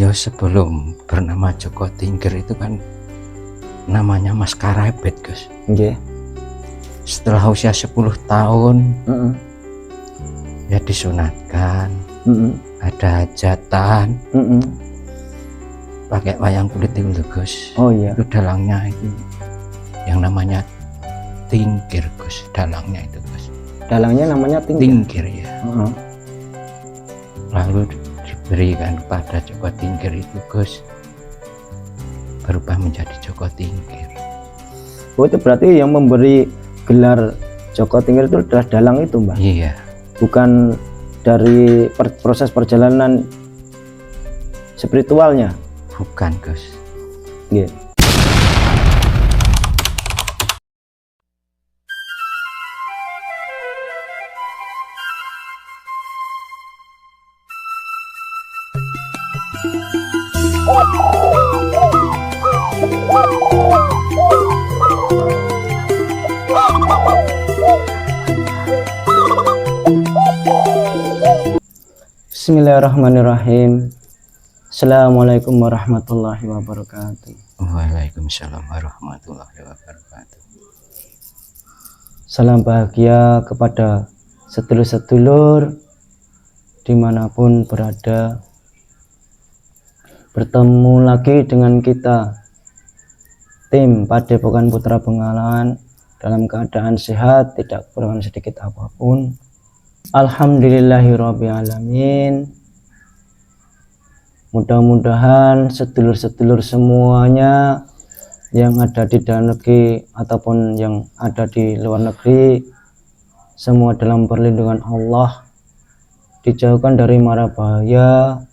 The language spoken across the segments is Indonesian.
Beliau sebelum bernama Joko Tingkir itu kan namanya Mas Karebet, Gus. Nggih. Setelah usia 10 tahun ya disunatkan, ada hajatan, pakai wayang kulit itu, Gus. Oh iya. Itu dalangnya itu yang namanya Tingkir, Gus. Dalangnya itu, Gus. Dalangnya namanya Tingkir ya. Lalu diberikan kepada Joko Tingkir itu, Gus, berubah menjadi Joko Tingkir. Oh, itu berarti yang memberi gelar Joko Tingkir itu adalah dalang itu, Mbak? Iya. Bukan dari proses perjalanan spiritualnya? Bukan, Gus. Iya. Bismillahirrahmanirrahim. Assalamualaikum warahmatullahi wabarakatuh. Waalaikumsalam warahmatullahi wabarakatuh. Salam bahagia kepada sedulur-sedulur dimanapun berada. Bertemu lagi dengan kita, tim Padepokan Putra Bengawan, dalam keadaan sehat, tidak kekurangan sedikit apapun. Alhamdulillahirrabbilalamin. Mudah-mudahan sedulur-sedulur semuanya yang ada di dalam negeri ataupun yang ada di luar negeri, semua dalam perlindungan Allah, dijauhkan dari mara bahaya,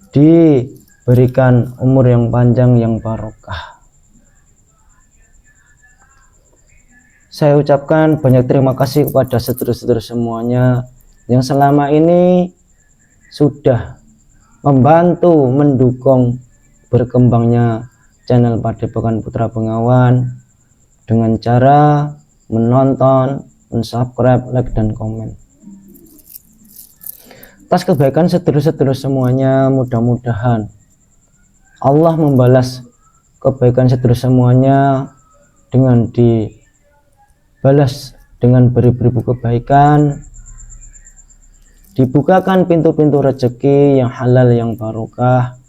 diberikan umur yang panjang yang barokah. Saya ucapkan banyak terima kasih kepada sedulur-sedulur semuanya yang selama ini sudah membantu mendukung berkembangnya channel Padepokan Putra Bengawan dengan cara menonton, mensubscribe, like, dan komen. Atas kebaikan sedulur-sedulur semuanya, mudah-mudahan Allah membalas kebaikan sedulur semuanya dengan dibalas dengan beribu-ribu kebaikan, dibukakan pintu-pintu rezeki yang halal yang barokah,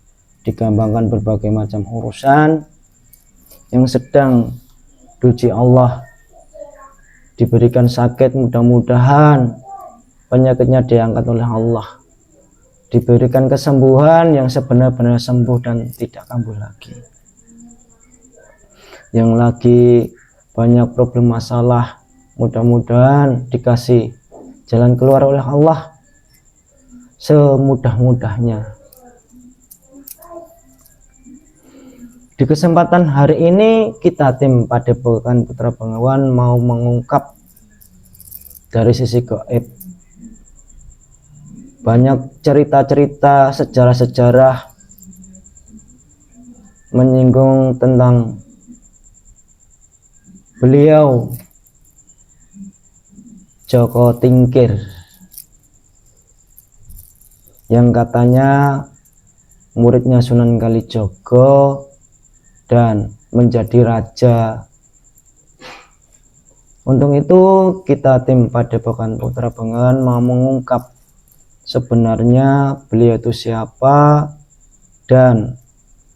digampangkan berbagai macam urusan yang sedang diuji Allah, diberikan sakit, mudah-mudahan penyakitnya diangkat oleh Allah, diberikan kesembuhan yang sebenar-benar sembuh dan tidak kambuh lagi. Yang lagi banyak problem masalah, mudah-mudahan dikasih jalan keluar oleh Allah semudah-mudahnya. Di kesempatan hari ini kita tim Padepokan Putra Bengawan mau mengungkap dari sisi gaib banyak cerita-cerita, sejarah-sejarah menyinggung tentang beliau Joko Tingkir yang katanya muridnya Sunan Kalijogo dan menjadi raja. Untuk itu kita tim Padepokan Putra Bengawan mau mengungkap sebenarnya beliau itu siapa dan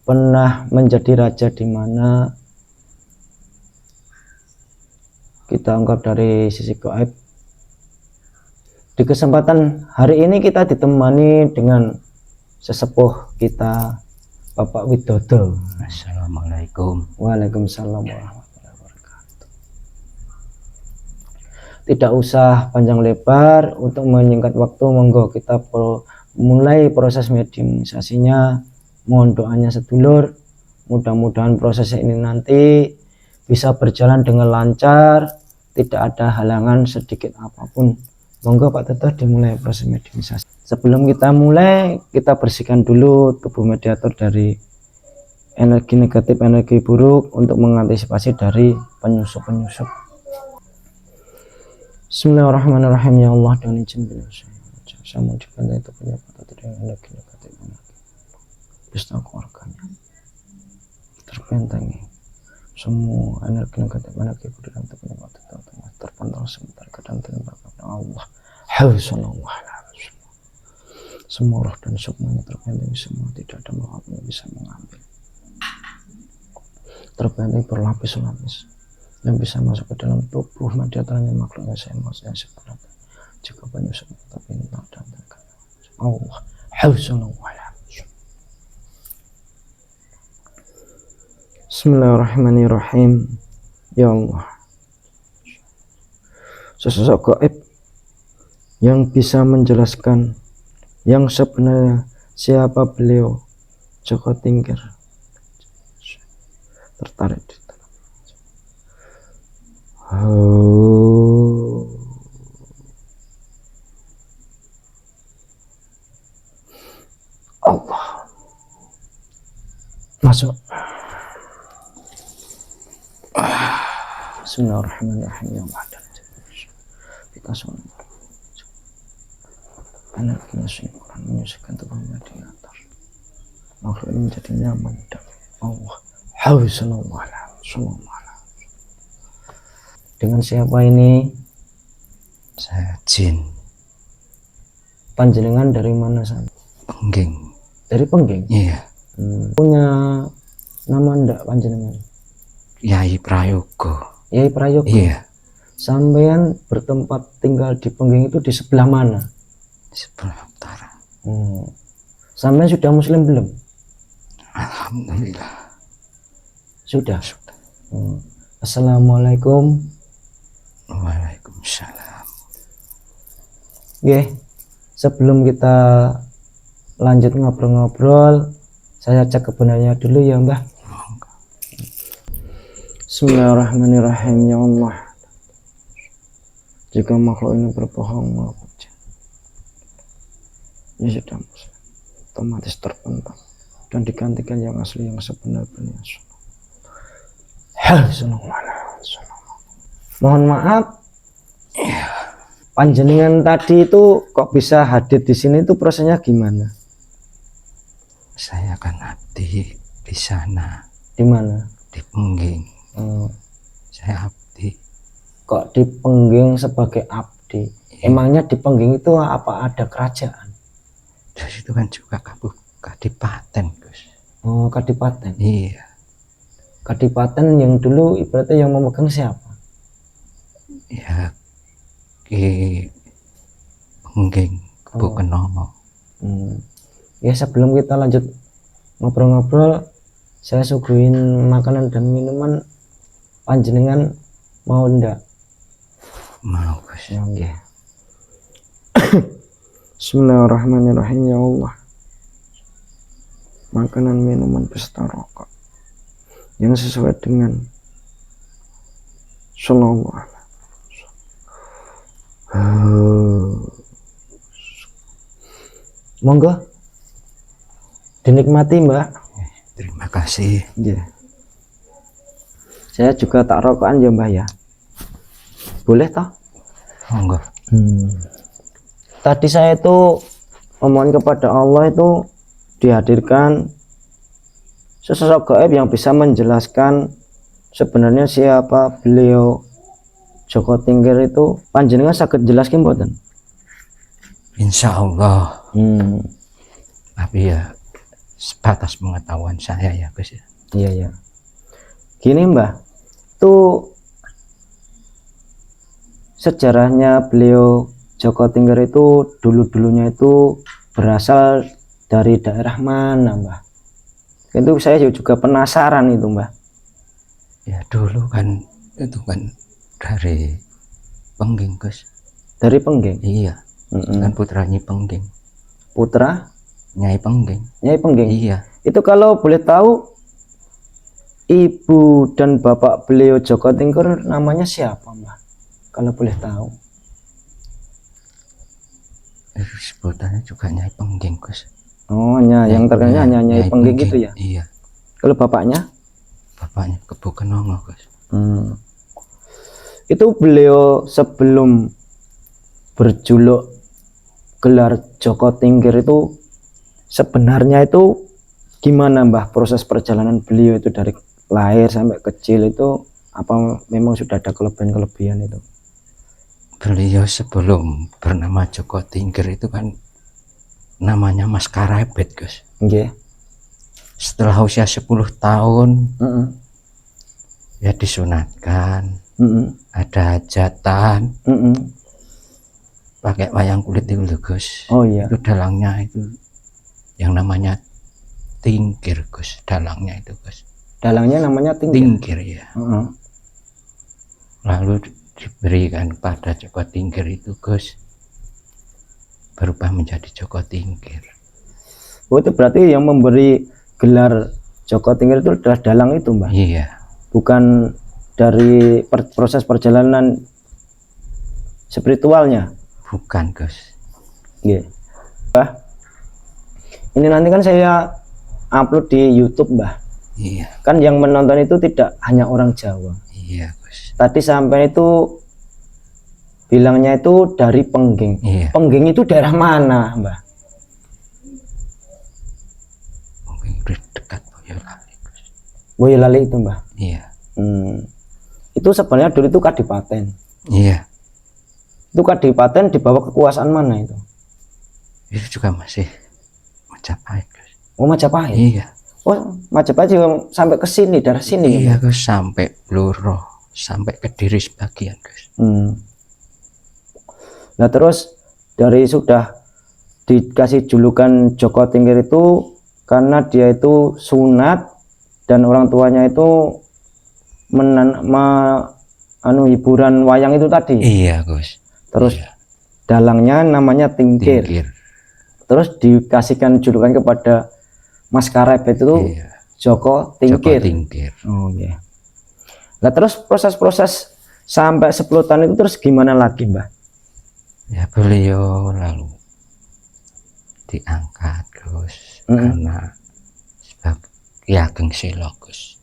pernah menjadi raja di mana. Kita ungkap dari sisi gaib. Di kesempatan hari ini kita ditemani dengan sesepuh kita, Bapak Widodo. Assalamualaikum. Waalaikumsalam warahmatullahi wabarakatuh. Tidak usah panjang lebar, untuk menyingkat waktu, monggo kita mulai proses mediumisasinya. Mohon doanya sedulur, mudah-mudahan proses ini nanti bisa berjalan dengan lancar, tidak ada halangan sedikit apapun. Monggo Pak Toto dimulai proses mediumisasi. Sebelum kita mulai, kita bersihkan dulu tubuh mediator dari energi negatif, energi buruk, untuk mengantisipasi dari penyusup-penyusup. Bismillahirrahmanirrahim. Ya Allah, dengan izin beliau saya mau dibantu itu penyebab atau dengan energi negatif. beserta keluarganya terbentengi. Semua energi negatif, energi buruk dan negatif terpantau sebentar keadaan terlibat Allah. Semua roh dan semuanya terbentengi, semua tidak ada makhluk yang bisa mengambil. Terbentengi berlapis-lapis yang bisa masuk ke dalam tubuh diantaranya makhluk yang saya maksud yang sebenarnya jika banyak semua terbentak dan terkena Allah. Bismillahirrahmanirrahim. Ya Allah, sesosok gaib yang bisa menjelaskan yang sebenarnya siapa beliau Joko Tingkir tertarik di dalam. Allah masuk. Bismillahirrahmanirrahim. Ya Allah, kita sholat energinya sinkron menyusukan tubuh menjadi atas, makhluk ini menjadi nyaman dan Allah. Dengan siapa ini? Saya jin. Panjenengan dari mana sana? Pengging. Dari Pengging? Iya. Punya nama ndak panjenengan? Yai Prayogo. Yai Prayogo? Iya. Sampean bertempat tinggal di Pengging itu di sebelah mana? Di sebelah utara. Sampean sudah muslim belum? Alhamdulillah. Sudah. Assalamualaikum. Waalaikumsalam. Sebelum kita lanjut ngobrol-ngobrol, saya cek kebenarannya dulu ya Mbah. Bismillahirrahmanirrahim. Ya Allah, jika makhluk ini berbohong ya sudah otomatis terpental dan digantikan yang asli yang sebenar-benarnya. Mohon maaf, panjenengan tadi itu kok bisa hadir di sini, itu prosesnya gimana? Saya kan abdi di sana. Di mana? Di Pengging. Saya abdi. Kok di Pengging sebagai abdi? Emangnya di Pengging itu apa ada kerajaan? Di situ kan juga kadipaten, Gus. Oh, kadipaten. Iya. Kadipaten yang dulu ibaratnya yang memegang siapa? Ya, Ki Pengging, Kebu Kenomo. Ya, sebelum kita lanjut ngobrol-ngobrol, saya suguhin makanan dan minuman. Panjenengan mau ndak? Mau, Gus. Ya. Bismillahirrahmanirrahim. Ya Allah, makanan minuman beserta rokok yang sesuai dengan sallallahu alaihi wasallam. Monggo dinikmati Mbak. Terima kasih. Ya. Saya juga tak rokokan ya Mbak ya. Boleh toh? Monggo. Tadi saya itu memohon kepada Allah itu dihadirkan sesosok gaib yang bisa menjelaskan sebenarnya siapa beliau Joko Tingkir itu. Panjenengan saged jelaskan mboten? Insya Allah. Tapi ya sebatas pengetahuan saya ya Gus ya. Iya ya. Gini Mbah, tuh sejarahnya beliau Joko Tingkir itu dulu-dulunya itu berasal dari daerah mana Mbah? Itu saya juga penasaran itu Mbah. Ya dulu kan itu kan dari Pengging Gus. Dari Pengging? Iya. Kan putra Nyai Pengging. Putra? Nyai Pengging. Nyai Pengging? Iya. Itu kalau boleh tahu ibu dan bapak beliau Joko Tingkir namanya siapa Mbah? Kalau boleh tahu. Sebutannya juga Nyai Pengging Gus. Oh ya, yang terkenalnya hanya Nyai Pengging gitu ya? Iya. Kalau bapaknya? Bapaknya Kebu Kenomo Gus. Itu beliau sebelum berjuluk gelar Joko Tingkir itu sebenarnya itu gimana Mbah proses perjalanan beliau itu dari lahir sampai kecil itu, apa memang sudah ada kelebihan itu? Beliau sebelum bernama Joko Tingkir itu kan namanya Mas Karebet, Gus. Nggih. Setelah usia 10 tahun Heeh. ya disunatkan, Heeh. ada hajatan, Heeh. pakai wayang kulit itu loh, Gus. Oh iya. Itu dalangnya itu yang namanya Tingkir, Gus. Dalangnya itu, Gus. Dalangnya namanya Tingkir. Tingkir ya. Heeh. Lalu diberikan pada Joko Tingkir itu, Gus, berubah menjadi Joko Tingkir. Oh, itu berarti yang memberi gelar Joko Tingkir itu adalah dalang itu, Mbah? Iya. Bukan dari proses perjalanan spiritualnya? Bukan, Gus. Iya. Mbah, ini nanti kan saya upload di YouTube, Mbah. Iya. Kan yang menonton itu tidak hanya orang Jawa. Iya, Gus. Tadi sampai itu bilangnya itu dari Pengging. Iya. Pengging itu daerah mana, Mbah? Mungkin dekat Boyolali, Gus. Boyolali itu, Mbah. Iya. Itu sebenarnya dulu itu kadipaten. Iya. Itu kadipaten di bawah kekuasaan mana itu? Itu juga masih Majapahit, Gus. Oh, Majapahit. Iya. Oh, Majapahit juga sampai ke sini, daerah sini. Iya, ya? Gus, sampai Bluro, sampai Kediri sebagian, Gus. Nah, terus dari sudah dikasih julukan Joko Tingkir itu karena dia itu sunat dan orang tuanya itu hiburan wayang itu tadi. Iya, Gus. Terus iya. dalangnya namanya Tingkir. Tingkir. Terus dikasihkan julukan kepada Mas Karebet itu Iya. Joko Tingkir. Joko Tingkir. Oh iya. Nah, terus proses-proses sampai 10 tahun itu terus gimana lagi, Mbah? Ya, beliau lalu diangkat, Gus, karena sebagai Ki Ageng Selo, Gus.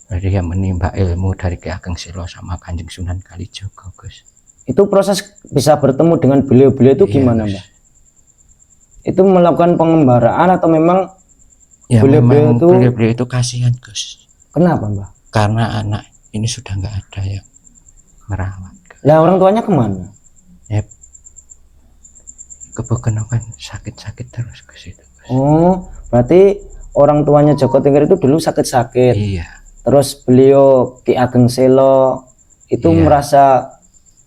Jadi dia menimba ilmu dari Ki Ageng Selo sama Kanjeng Sunan Kalijaga, Gus. Itu proses bisa bertemu dengan beliau-beliau itu Iya, gimana, Gus. Mbah? Itu melakukan pengembaraan atau memang Ya, beliau-beliau memang itu beliau-beliau itu kasihan, Gus. kenapa, Mbah? Karena anak ini sudah nggak ada yang merawat, Gus. Lah orang tuanya kemana? Ya, kebetulan kan sakit-sakit terus, Gus, itu, Gus. Oh, berarti orang tuanya Joko Tingkir itu dulu sakit-sakit. Iya. Terus beliau Ki Ageng Selo itu Iya. merasa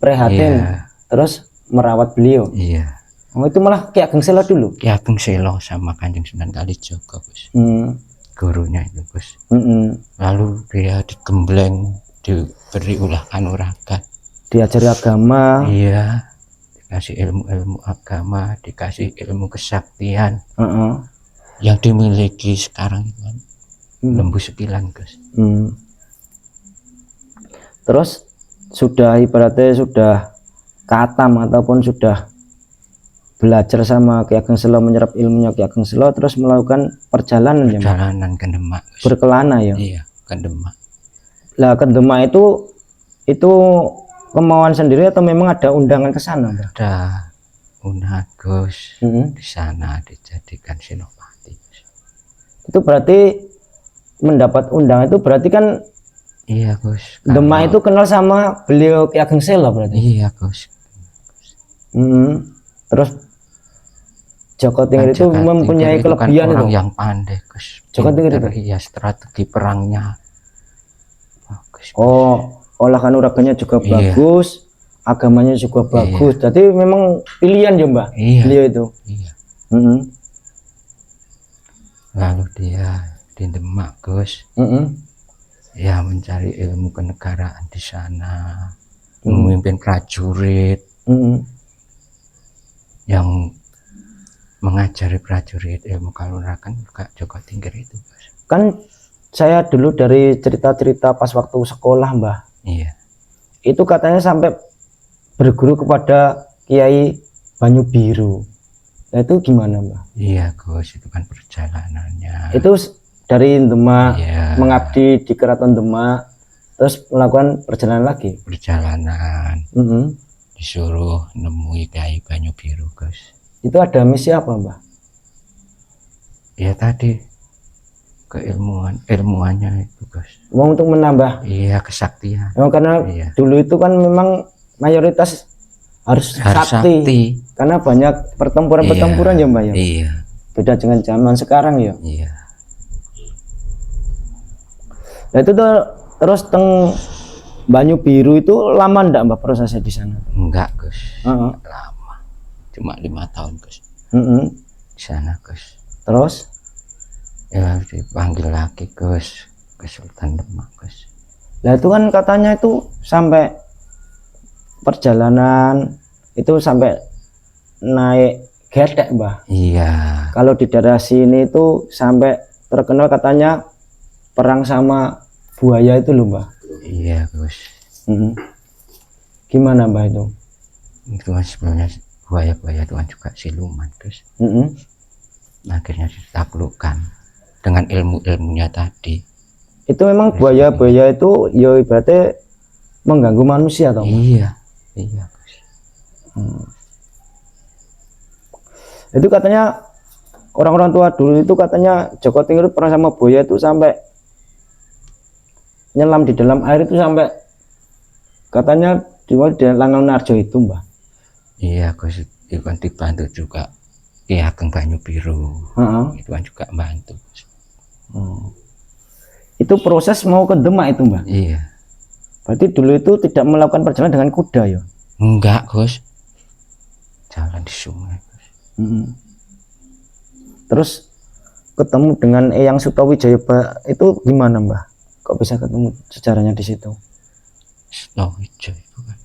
prihatin, Iya. terus merawat beliau. Iya. Oh, itu malah Ki Ageng Selo dulu. Ki Ageng Selo sama Kanjeng Sunan Kalijaga, Gus. Gurunya itu, Gus. Lalu dia digembleng, diberi ulah kanuragan, diajari agama. Iya, dikasih ilmu-ilmu agama, dikasih ilmu kesaktian yang dimiliki sekarang itu kan Lembu Sembilan, Gus. Terus sudah ibaratnya sudah katam ataupun sudah belajar sama Ki Ageng Selo, menyerap ilmunya Ki Ageng Selo, terus melakukan perjalanan Perjalanan ke Demak, Gus. berkelana ya. Iya, ke Demak. Lah ke Demak itu kemauan sendiri atau memang ada undangan ke sana, Mbak? Ada undangan, Gus. Di sana dijadikan senopati, Gus. Itu berarti mendapat undangan itu berarti kan iya, Gus. Demak itu kenal sama beliau Ki Ageng Selo berarti. Iya, Gus. Terus Joko Tingkir itu mempunyai kelebihan kan orang itu. yang pandai, Gus. Joko Tingkir itu. Iya, strategi perangnya bagus. Oh, olah kanuraganya juga bagus, agamanya juga bagus. Jadi memang pilihan ya, Mbak. Iya. Beliau itu. Iya. Lalu dia di Demak, Gus. Ya, mencari ilmu kenegaraan di sana, memimpin prajurit, yang mengajari prajurit ilmu kanuragan juga Joko Tingkir itu, Gus. Kan saya dulu dari cerita-cerita pas waktu sekolah, Mbah. Iya. Itu katanya sampai berguru kepada Kiai Banyu Biru. Nah, itu gimana, Mbah? Iya, Gus, itu kan perjalanannya. Itu dari Demak, iya. Mengabdi di Keraton Demak, terus melakukan perjalanan lagi. Perjalanan. Disuruh nemui Kiai Banyu Biru, Gus. Itu ada misi apa, Mbah? Ya tadi ilmuannya itu Gus. Mau untuk menambah. Iya, kesaktian. Karena Iya. dulu itu kan memang mayoritas harus sakti. Karena banyak pertempuran ya Mbak ya. Iya. Beda dengan zaman sekarang ya. Iya. Nah itu tuh terus teng Banyu Biru itu lama ndak Mbak prosesnya di sana? Enggak Gus. Lama. Cuma 5 tahun Gus. Di sana Gus. Terus? Ya dipanggil lagi Gus ke Sultan Demak Gus. Nah itu kan katanya itu sampai perjalanan itu sampai naik gedek Mbah. Iya. Kalau di daerah sini itu sampai terkenal katanya perang sama buaya itu loh Mbah. Iya Gus. Gimana Mbah itu? Itu kan sebenarnya buaya-buaya itu kan juga siluman Gus. Akhirnya ditaklukkan dengan ilmu-ilmunya tadi. Itu memang buaya-buaya itu ya ibaratnya mengganggu manusia toh? Iya. Iya Gus. Itu katanya orang-orang tua dulu itu katanya Joko Tingkir pernah sama buaya itu sampai nyelam di dalam air itu sampai katanya di Langgeng Narjo itu Mbah. Iya Gus, itu kan dibantu juga Ki Ageng Banyu Biru. Itu kan juga bantu. Itu proses mau ke Demak itu Mbah. Iya. Berarti dulu itu tidak melakukan perjalanan dengan kuda ya? Enggak Gus, jalan di sungai Gus. Terus ketemu dengan Eyang Sutowijaya itu gimana Mbah? Kok bisa ketemu sejarahnya di situ? Sutowijaya itu kan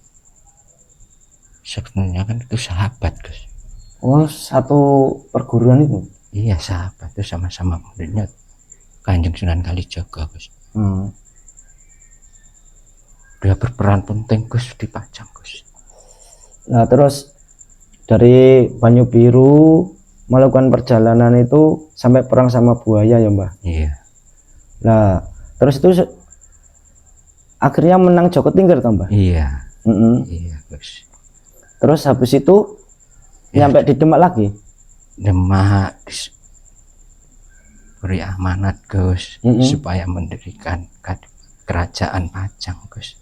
sebenarnya kan itu sahabat Gus. Oh, satu perguruan itu? Iya sahabat, itu sama-sama muridnya Kanjeng Sunan Kalijaga Gus. Dia berperan penting Gus di Pajang Gus. Nah terus dari Banyu Biru melakukan perjalanan itu sampai perang sama buaya ya Mbah? Iya. Nah terus itu akhirnya menang Joko Tingkir toh Mbah? Iya. Iya Gus. Terus habis itu nyampe di Demak lagi? Demak beri amanat Gus supaya mendirikan kerajaan Pajang Gus.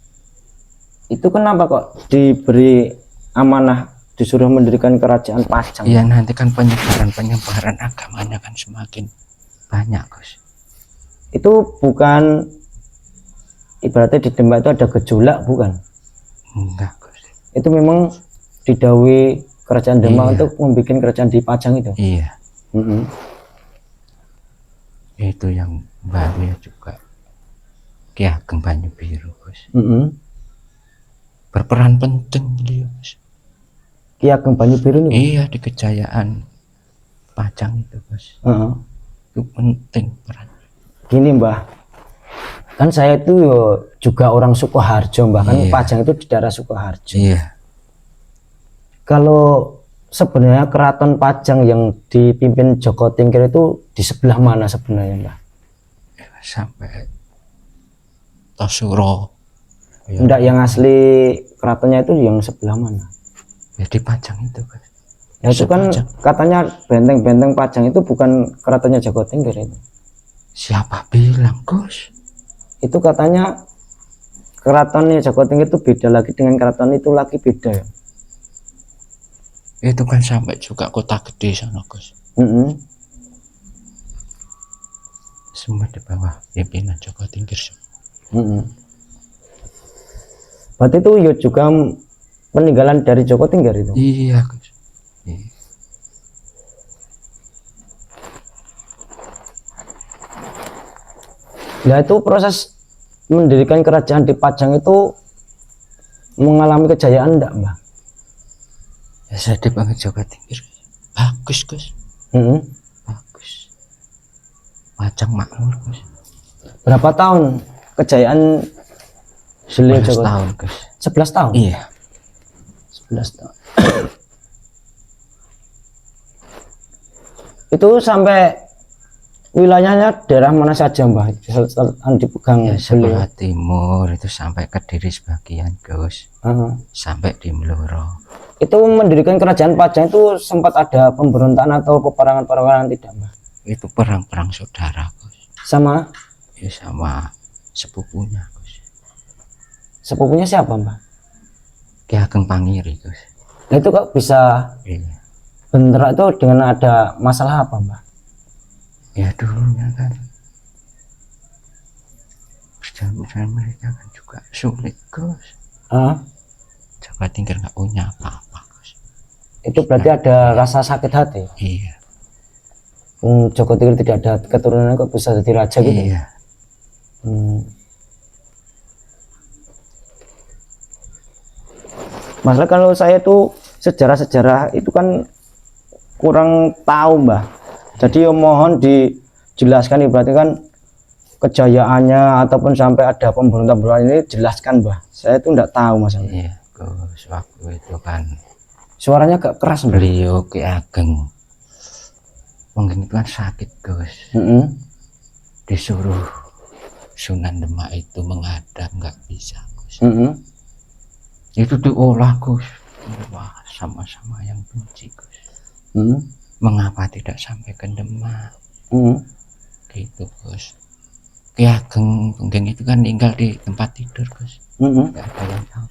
Itu kenapa kok diberi amanah disuruh mendirikan kerajaan Pajang? Iya nanti kan penyebaran agamanya kan semakin banyak Gus. Itu bukan ibaratnya di Demak itu ada gejolak bukan? Enggak Gus. Itu memang didhawuhi kerajaan Demak untuk membuat kerajaan di Pajang itu? Iya. Itu yang baru ya juga Ki Ageng Banyu Biru Gus. Berperan penting beliau Gus. Ki Ageng Banyu Biru ini? Iya di kejayaan Pajang itu Gus. Itu penting peran. Gini Mbah, kan saya itu juga orang Sukoharjo Mbah, kan Pajang itu di daerah Sukoharjo. Iya. Kalau sebenarnya keraton Pajang yang dipimpin Joko Tingkir itu di sebelah mana sebenarnya Mbah? Sampai Tosuro. Enggak, yang asli keratonnya itu yang sebelah mana? Ya di Pajang itu Gus. Ya itu kan katanya benteng-benteng Pajang itu bukan keratonnya Joko Tingkir itu. Siapa bilang Gus? Itu katanya keratonnya Joko Tingkir itu beda lagi dengan keraton itu lagi beda ya. Itu kan sampai juga Kota Gede sana Gus. Semua di bawah pimpinan Joko Tingkir. Berarti itu ya juga peninggalan dari Joko Tingkir itu? Iya Gus. Iya. Nah itu proses mendirikan kerajaan di Pajang itu mengalami kejayaan enggak Mbah? Ya saya dipanggil Joko Tingkir. Bagus Gus. Bagus. Pajang makmur Gus. Berapa tahun kejayaan beliau Joko? 11 tahun Gus. 11 tahun? Iya. 11 tahun. Itu sampai wilayahnya daerah mana saja Mbah yang dipegang ya, sebelah timur itu sampai Kediri sebagian Gus. Sampai di Mloro. Itu mendirikan kerajaan Pajang itu sempat ada pemberontakan atau peperangan-peperangan tidak Mbah? Itu perang-perang saudara Gus. Sama ya sama sepupunya Gus. sepupunya siapa Mbah? Ki Ageng Pangiri Gus. Nah, itu kok bisa Iya. bentrok itu dengan ada masalah apa Mbah? Ya dulunya kan perjalanan mereka kan juga sulit Gus. Jawa Tingkir nggak punya apa-apa Gus. Itu berarti ada rasa sakit hati. Iya. Joko Tingkir tidak ada keturunan kok bisa jadi raja gitu. Iya. Masalah kalau saya tuh sejarah-sejarah itu kan kurang tahu Mbah. Jadi mohon dijelaskan, berarti kan kejayaannya ataupun sampai ada pemberontak-pemberontak ini jelaskan Mbah. Saya tuh enggak tahu masalah. Iya Gus, waktu itu kan Suaranya agak keras Mbah. beliau Ki Ageng mungkin itu kan sakit Gus. Disuruh Sunan Demak itu menghadap nggak bisa Gus. Itu diolah Gus. Wah, sama-sama yang benci Gus. Mengapa tidak sampai ke Demak? Gitu Gus. Ki Ageng Pengging itu kan tinggal di tempat tidur Gus. Nggak ada yang tahu.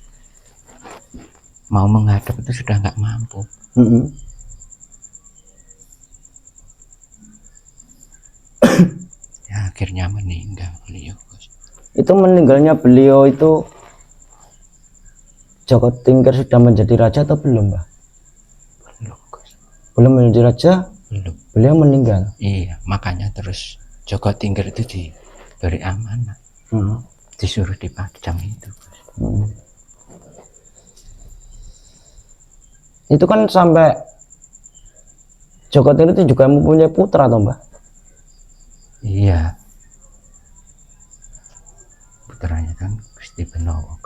Mau menghadap itu sudah nggak mampu. Ya, akhirnya meninggal beliau Gus. Itu meninggalnya beliau itu Joko Tingkir sudah menjadi raja atau belum Mbah? Belum Gus. Belum menjadi raja? Belum. Beliau meninggal. Iya, makanya terus Joko Tingkir itu diberi amanah. Disuruh dipajang itu Gus. Itu kan sampai Joko Tingkir itu juga mempunyai putra toh Mbah? Iya. Putranya kan Gusti Benowo.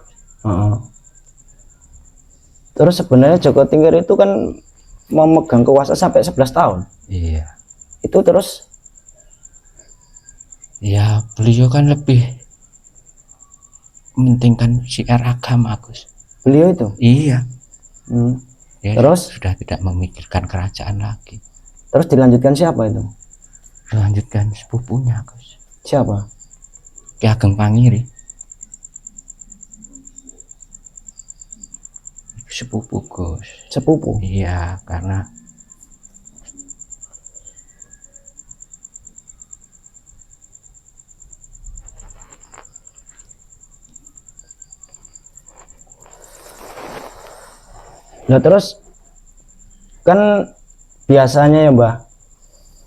Terus sebenarnya Joko Tingkir itu kan memegang kekuasaan sampai 11 tahun. Iya. Itu terus Ya beliau kan lebih mementingkan syiar agama Gus. beliau itu. Iya. Ya, Terus sudah tidak memikirkan kerajaan lagi. terus dilanjutkan siapa itu? Dilanjutkan sepupunya Gus. Siapa? Ki Ageng Pangiri. Sepupu Gus. Sepupu. Iya, karena Nah terus kan biasanya ya Mbah,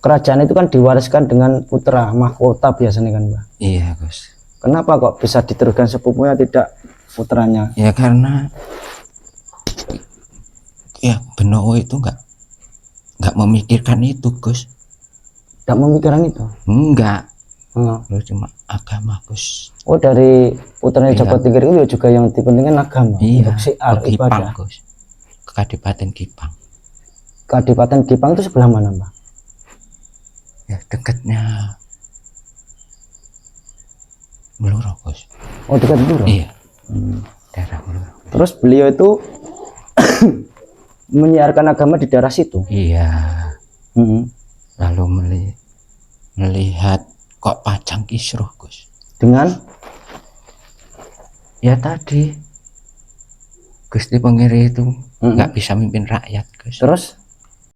kerajaan itu kan diwariskan dengan putra mahkota biasanya kan Mbah. iya Gus. Kenapa kok bisa diteruskan sepupunya tidak putranya? Ya karena ya Benowo itu nggak memikirkan itu Gus. Tidak memikirkan itu? Enggak. Lu cuma agama Gus. Oh, dari putranya Iya. Joko Tingkir itu juga yang dipentingkan agama. Iya. Untuk syiar Ke Gipang ibadah. Gus. Ke Kadipaten Gipang. Kadipaten Gipang itu sebelah mana Mbah? Ya dekatnya Bluro Gus. Oh, dekat Bluro. Iya. Daerah Bluro. Terus beliau itu menyiarkan agama di daerah situ. Iya. Lalu melihat kok pajang kisruh Gus. Dengan Ya tadi Gusti Pengiri itu nggak bisa mimpin rakyat Gus. terus